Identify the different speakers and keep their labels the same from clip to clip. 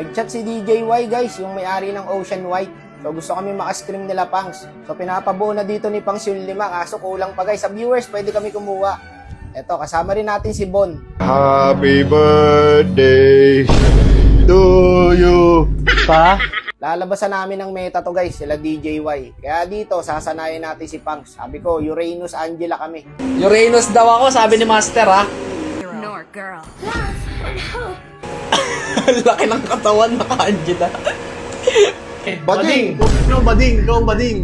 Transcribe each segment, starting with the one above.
Speaker 1: Nag-chat si DJY guys, yung may-ari ng Ocean White. So gusto kami makascream nila Pangs. So pinapabuo na dito ni Pangs yung 5, kaso kulang pa guys. Sa viewers, pwede kami kumuha. Eto, kasama rin natin si Bon.
Speaker 2: Happy birthday to you.
Speaker 3: Pa?
Speaker 1: Lalabasan namin ng meta to guys, sila DJY. Kaya dito, sasanayin natin si Pangs. Sabi ko, Uranus Angela kami.
Speaker 3: Uranus daw ako, sabi ni Master ha.
Speaker 4: Ignore, girl.
Speaker 3: Laki ng katawan, naka-Angela.
Speaker 2: Bading!
Speaker 5: Ikaw ang bading, ikaw ang bading.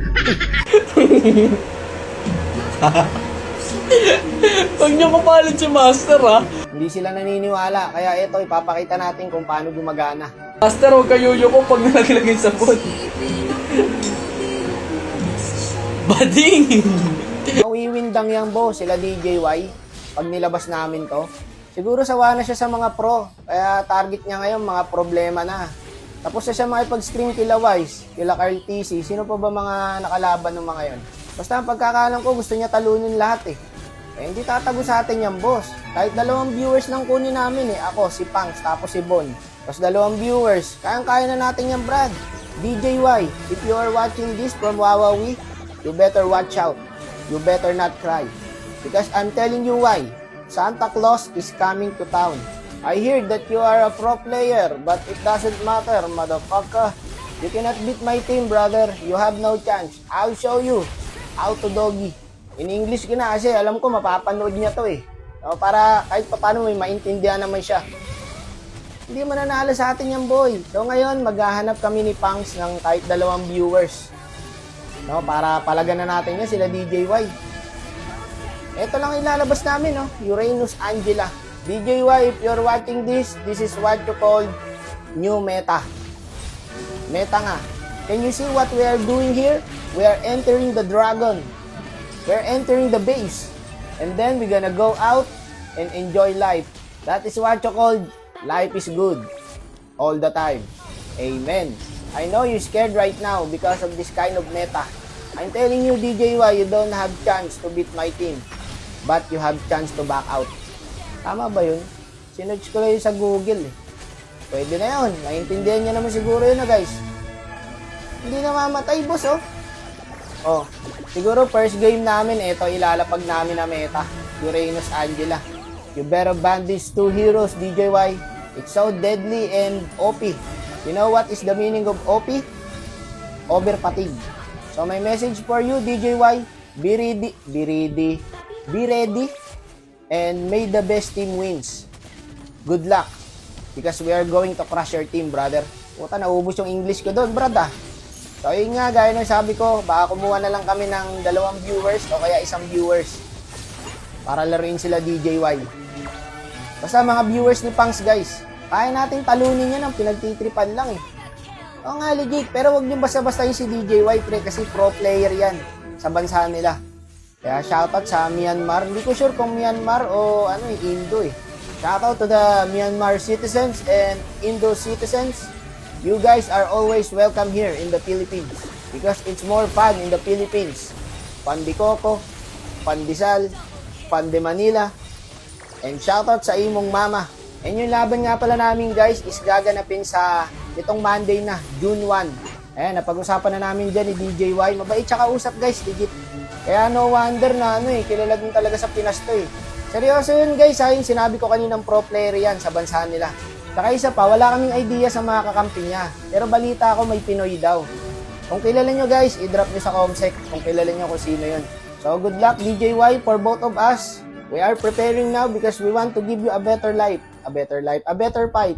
Speaker 3: Huwag niyo kapalit si Master ha.
Speaker 1: Hindi sila naniniwala, kaya ito, ipapakita natin kung paano gumagana.
Speaker 3: Master, huwag kayo ko pag nalaglag sa phone. Bading!
Speaker 1: Mawiwindang yan boss, sila DJY. Pag nilabas namin to. Siguro sawa na siya sa mga pro. Kaya target niya ngayon mga problema na. Tapos na siya makipag-screen kila Wise, kila Carl TC. Sino pa ba mga nakalaban ng mga yon? Basta ang pagkakalam ko gusto niya talunin lahat eh. Eh hindi tatago sa atin yan boss. Kahit 2 viewers lang kunin namin eh. Ako, si Pangs, tapos si Bon. Tapos 2 viewers. Kayang-kaya na natin yan Brad. DJY, if you are watching this from Wawawi, you better watch out. You better not cry. Because I'm telling you why. Santa Claus is coming to town. I hear that you are a pro player, but it doesn't matter, motherfucker. You cannot beat my team, brother. You have no chance. I'll show you how to doggy. In English ka na kasi alam ko mapapanood niya to eh. So, para kahit paano may maintindihan naman siya. Hindi mananalo sa atin yan, boy. So ngayon, maghahanap kami ni Pangs ng kahit 2 viewers. No, para palagan na natin yan sila DJY. Ito lang ilalabas namin, no? Uranus Angela. DJY, if you're watching this is what you call new meta. Meta nga. Can you see what we are doing here? We are entering the dragon. We're entering the base. And then we're gonna go out and enjoy life. That is what you call life is good. All the time. Amen. I know you're scared right now because of this kind of meta. I'm telling you, DJY, you don't have chance to beat my team. But you have chance to back out. Tama ba yun? Sinerch ko lang yun sa Google eh. Pwede na yun. Maintindihan niya naman siguro yun na guys. Hindi na mamatay boss oh. Oh, siguro first game namin, ito ilalapag namin na meta. Uranus Angela. You better ban these 2 heroes, DJY. It's so deadly and OP. You know what is the meaning of OP? Over fatigue. So my message for you, DJY. Be ready, and may the best team wins. Good luck, because we are going to crush your team, brother. Puta, naubos yung English ko doon, brad ah. So yun nga, gaya ng sabi ko, baka kumuha na lang kami ng 2 viewers o kaya 1 viewers para laruin sila DJY. Basta mga viewers ni Pangs guys, kaya nating talunin yan ang pinagtitripan lang eh. Oo nga, legit, pero wag nyo basta-basta yung si DJY pre, kasi pro player yan sa bansa nila. Kaya shoutout sa Myanmar. Hindi ko sure kung Myanmar o ano Indo eh. Shoutout to the Myanmar citizens and Indo citizens. You guys are always welcome here in the Philippines because it's more fun in the Philippines. Pan de Coco, Pan de Sal, Pan de Manila. And shoutout sa imong mama. And yung laban nga pala namin guys is gaganapin sa itong Monday na, June 1. Ayan, napag-usapan na namin dyan ni DJY. Mabait tsaka usap guys, legit. Kaya no wonder na kilala din talaga sa Pinas to eh. Seryoso yun guys, yung sinabi ko kaninang pro player yan sa bansa nila. Saka isa pa, wala kaming idea sa mga kakampi niya. Pero balita ako may Pinoy daw. Kung kilala nyo guys, i-drop nyo sa comsec kung kilala nyo kung sino yun. So good luck DJY for both of us. We are preparing now because we want to give you a better life. A better fight.